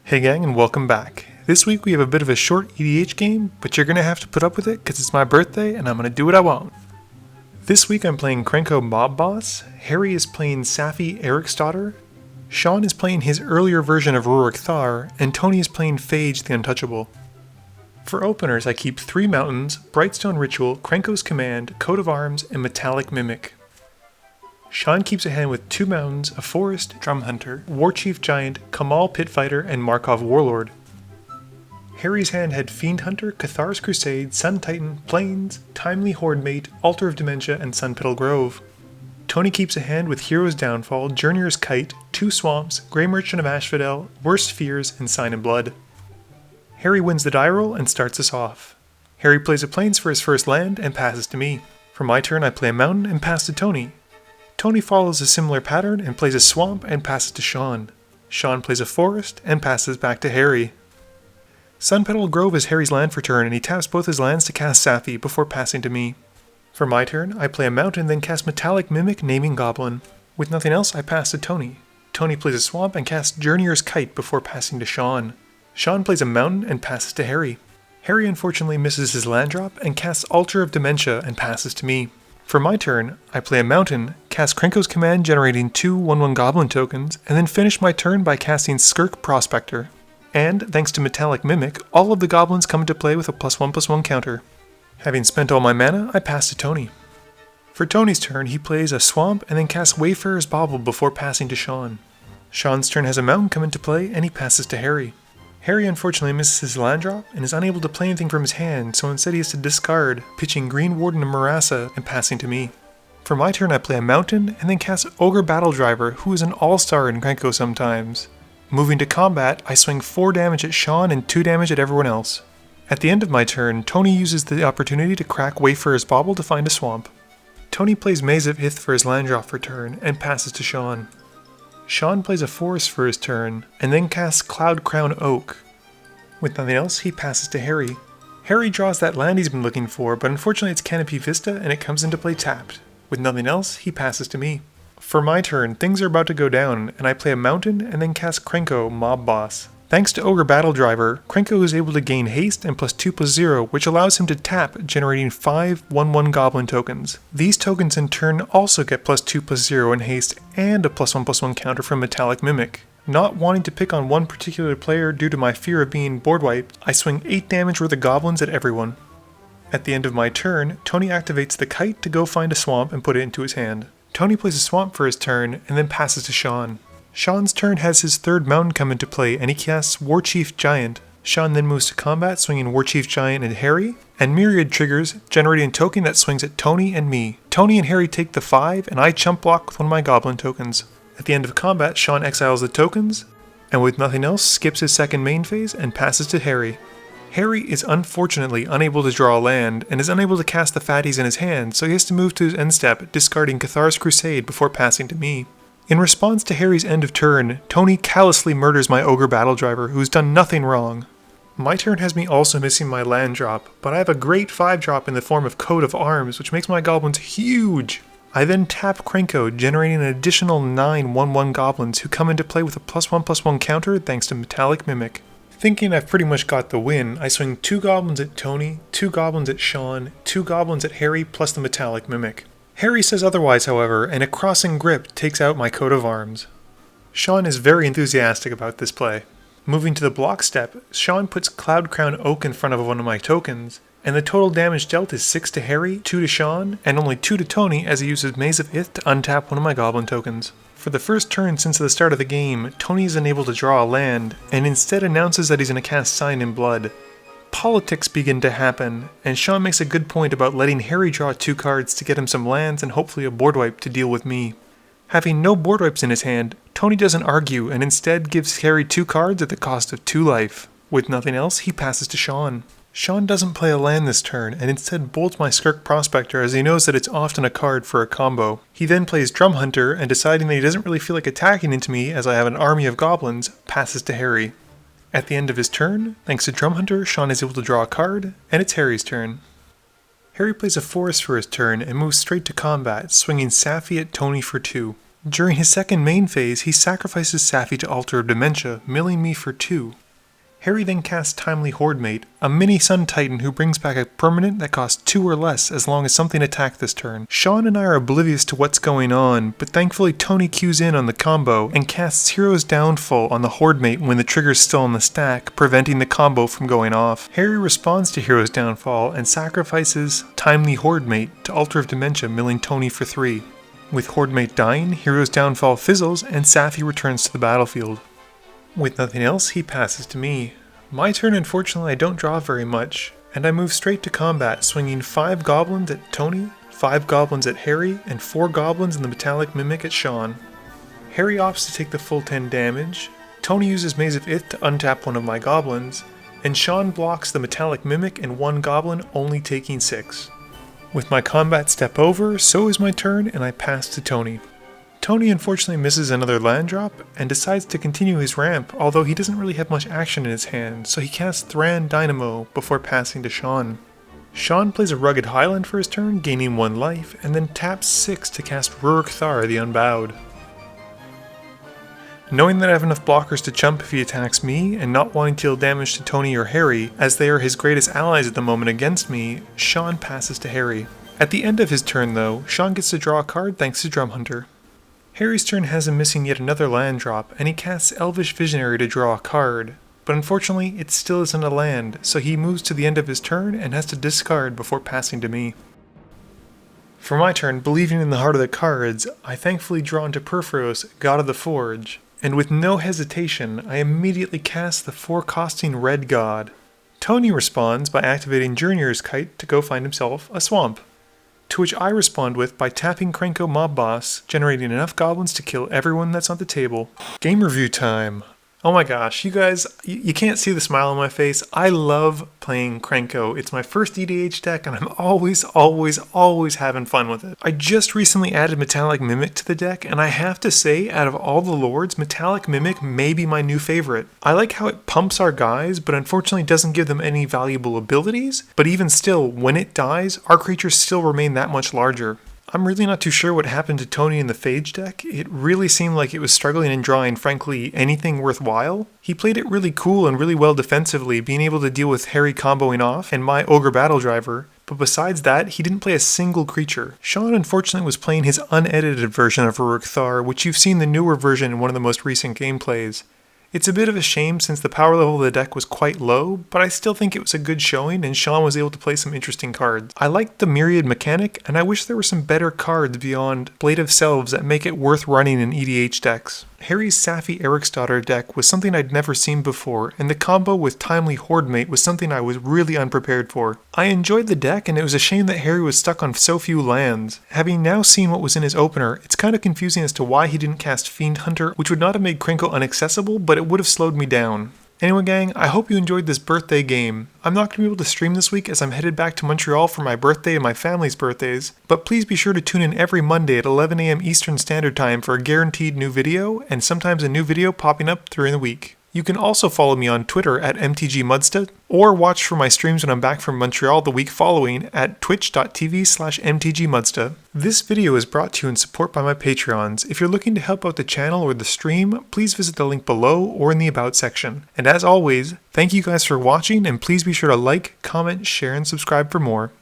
Hey gang, and welcome back. This week we have a bit of a short EDH game, but you're gonna have to put up with it because it's my birthday and I'm gonna do what I want. This week I'm playing Krenko Mob Boss, Harry is playing Saffi Eric's daughter, Sean is playing his earlier version of Ruric Thar, and Tony is playing Phage the Untouchable. For openers I keep 3 mountains, Brightstone Ritual, Krenko's Command, Coat of Arms, and Metallic Mimic. Sean keeps a hand with 2 mountains, a forest, Drum Hunter, Warchief Giant, Kamal Pit Fighter, and Markov Warlord. Harry's hand had Fiend Hunter, Cathar's Crusade, Sun Titan, Plains, Timely Horde Mate, Altar of Dementia, and Sunpetal Grove. Tony keeps a hand with Hero's Downfall, Journeyer's Kite, 2 Swamps, Grey Merchant of Asphodel, Worst Fears, and Sign in Blood. Harry wins the die roll and starts us off. Harry plays a Plains for his first land and passes to me. For my turn I play a mountain and pass to Tony. Tony follows a similar pattern and plays a swamp and passes to Sean. Sean plays a forest and passes back to Harry. Sunpetal Grove is Harry's land for turn and he taps both his lands to cast Saffi before passing to me. For my turn, I play a mountain then cast Metallic Mimic Naming Goblin. With nothing else, I pass to Tony. Tony plays a swamp and casts Journeyer's Kite before passing to Sean. Sean plays a mountain and passes to Harry. Harry unfortunately misses his land drop and casts Altar of Dementia and passes to me. For my turn, I play a mountain, cast Krenko's Command generating 2 1/1 Goblin tokens, and then finish my turn by casting Skirk Prospector. And, thanks to Metallic Mimic, all of the goblins come into play with a +1/+1 counter. Having spent all my mana, I pass to Tony. For Tony's turn, he plays a swamp and then casts Wayfarer's Bauble before passing to Sean. Sean's turn has a mountain come into play and he passes to Harry. Harry unfortunately misses his land drop and is unable to play anything from his hand, so instead he has to discard, pitching Green Warden and Marassa and passing to me. For my turn I play a mountain and then cast Ogre Battle Driver, who is an all-star in Krenko sometimes. Moving to combat, I swing 4 damage at Sean and 2 damage at everyone else. At the end of my turn, Tony uses the opportunity to crack Wayfarer's Bauble to find a swamp. Tony plays Maze of Ith for his land drop for turn and passes to Sean. Sean plays a forest for his turn, and then casts Cloud Crown Oak. With nothing else, he passes to Harry. Harry draws that land he's been looking for, but unfortunately it's Canopy Vista and it comes into play tapped. With nothing else, he passes to me. For my turn, things are about to go down, and I play a mountain and then cast Krenko Mob Boss. Thanks to Ogre Battle Driver, Krenko is able to gain haste and +2/+0, which allows him to tap, generating 5 1/1 Goblin tokens. These tokens in turn also get +2/+0 in haste and a +1/+1 counter from Metallic Mimic. Not wanting to pick on one particular player due to my fear of being board wiped, I swing 8 damage worth of goblins at everyone. At the end of my turn, Tony activates the Kite to go find a swamp and put it into his hand. Tony plays a swamp for his turn and then passes to Sean. Sean's turn has his 3rd mountain come into play and he casts Warchief Giant. Sean then moves to combat, swinging Warchief Giant at Harry, and Myriad triggers, generating a token that swings at Tony and me. Tony and Harry take the 5 and I chump block with one of my goblin tokens. At the end of combat, Sean exiles the tokens, and with nothing else, skips his 2nd main phase and passes to Harry. Harry is unfortunately unable to draw a land, and is unable to cast the fatties in his hand, so he has to move to his end step, discarding Cathar's Crusade before passing to me. In response to Harry's end of turn, Tony callously murders my Ogre Battle Driver, who's done nothing wrong. My turn has me also missing my land drop, but I have a great 5 drop in the form of Coat of Arms, which makes my goblins huge. I then tap Krenko, generating an additional 9 1/1 goblins who come into play with a +1/+1 counter thanks to Metallic Mimic. Thinking I've pretty much got the win, I swing 2 goblins at Tony, 2 goblins at Sean, 2 goblins at Harry plus the Metallic Mimic. Harry says otherwise, however, and a Crossing Grip takes out my Coat of Arms. Sean is very enthusiastic about this play. Moving to the block step, Sean puts Cloud Crown Oak in front of one of my tokens, and the total damage dealt is 6 to Harry, 2 to Sean, and only 2 to Tony as he uses Maze of Ith to untap one of my goblin tokens. For the first turn since the start of the game, Tony is unable to draw a land, and instead announces that he's going to cast Sign in Blood. Politics begin to happen, and Sean makes a good point about letting Harry draw 2 cards to get him some lands and hopefully a board wipe to deal with me. Having no board wipes in his hand, Tony doesn't argue and instead gives Harry 2 cards at the cost of 2 life. With nothing else, he passes to Sean. Sean doesn't play a land this turn and instead bolts my Skirk Prospector as he knows that it's often a card for a combo. He then plays Drum Hunter and deciding that he doesn't really feel like attacking into me as I have an army of goblins, passes to Harry. At the end of his turn, thanks to Drum Hunter, Sean is able to draw a card, and it's Harry's turn. Harry plays a forest for his turn and moves straight to combat, swinging Saffi at Tony for 2. During his second main phase, he sacrifices Saffi to Altar of Dementia, milling me for 2. Harry then casts Timely Hordemate, a mini Sun Titan who brings back a permanent that costs 2 or less as long as something attacked this turn. Sean and I are oblivious to what's going on, but thankfully Tony cues in on the combo and casts Hero's Downfall on the Hordemate when the trigger's still on the stack, preventing the combo from going off. Harry responds to Hero's Downfall and sacrifices Timely Hordemate to Altar of Dementia, milling Tony for 3. With Hordemate dying, Hero's Downfall fizzles and Saffi returns to the battlefield. With nothing else, he passes to me. My turn, unfortunately, I don't draw very much, and I move straight to combat, swinging 5 goblins at Tony, 5 goblins at Harry, and 4 goblins in the Metallic Mimic at Sean. Harry opts to take the full 10 damage, Tony uses Maze of Ith to untap one of my goblins, and Sean blocks the Metallic Mimic and 1 goblin, only taking 6. With my combat step over, so is my turn, and I pass to Tony. Tony unfortunately misses another land drop and decides to continue his ramp, although he doesn't really have much action in his hand, so he casts Thran Dynamo before passing to Sean. Sean plays a Rugged Highland for his turn, gaining 1 life, and then taps 6 to cast Ruric Thar, the Unbowed. Knowing that I have enough blockers to chump if he attacks me, and not wanting to deal damage to Tony or Harry, as they are his greatest allies at the moment against me, Sean passes to Harry. At the end of his turn though, Sean gets to draw a card thanks to Drum Hunter. Harry's turn has him missing yet another land drop, and he casts Elvish Visionary to draw a card, but unfortunately it still isn't a land, so he moves to the end of his turn and has to discard before passing to me. For my turn, believing in the heart of the cards, I thankfully draw into Perforos, God of the Forge, and with no hesitation, I immediately cast the 4-costing Red God. Tony responds by activating Journeyer's Kite to go find himself a swamp. To which I respond with by tapping Krenko Mob Boss, generating enough goblins to kill everyone that's on the table. Game review time. Oh my gosh, you guys, you can't see the smile on my face. I love playing Krenko. It's my first EDH deck and I'm always having fun with it. I just recently added Metallic Mimic to the deck and I have to say, out of all the lords, Metallic Mimic may be my new favorite. I like how it pumps our guys, but unfortunately doesn't give them any valuable abilities. But even still, when it dies, our creatures still remain that much larger. I'm really not too sure what happened to Tony in the Phage deck. It really seemed like it was struggling in drawing, frankly, anything worthwhile. He played it really cool and really well defensively, being able to deal with Harry comboing off and my Ogre Battle Driver. But besides that, he didn't play a single creature. Sean unfortunately was playing his unedited version of Ruric Thar, which you've seen the newer version in one of the most recent gameplays. It's a bit of a shame since the power level of the deck was quite low, but I still think it was a good showing and Sean was able to play some interesting cards. I liked the Myriad mechanic, and I wish there were some better cards beyond Blade of Selves that make it worth running in EDH decks. Harry's Saffi Eriksdotter deck was something I'd never seen before, and the combo with Timely Hordemate was something I was really unprepared for. I enjoyed the deck, and it was a shame that Harry was stuck on so few lands. Having now seen what was in his opener, it's kind of confusing as to why he didn't cast Fiend Hunter, which would not have made Krenko inaccessible, but it would have slowed me down. Anyway gang, I hope you enjoyed this birthday game. I'm not going to be able to stream this week as I'm headed back to Montreal for my birthday and my family's birthdays, but please be sure to tune in every Monday at 11 AM Eastern Standard Time for a guaranteed new video, and sometimes a new video popping up during the week. You can also follow me on Twitter at MTGMudsta, or watch for my streams when I'm back from Montreal the week following at twitch.tv/MTGMudsta. This video is brought to you in support by my Patreons. If you're looking to help out the channel or the stream, please visit the link below or in the About section. And as always, thank you guys for watching, and please be sure to like, comment, share, and subscribe for more.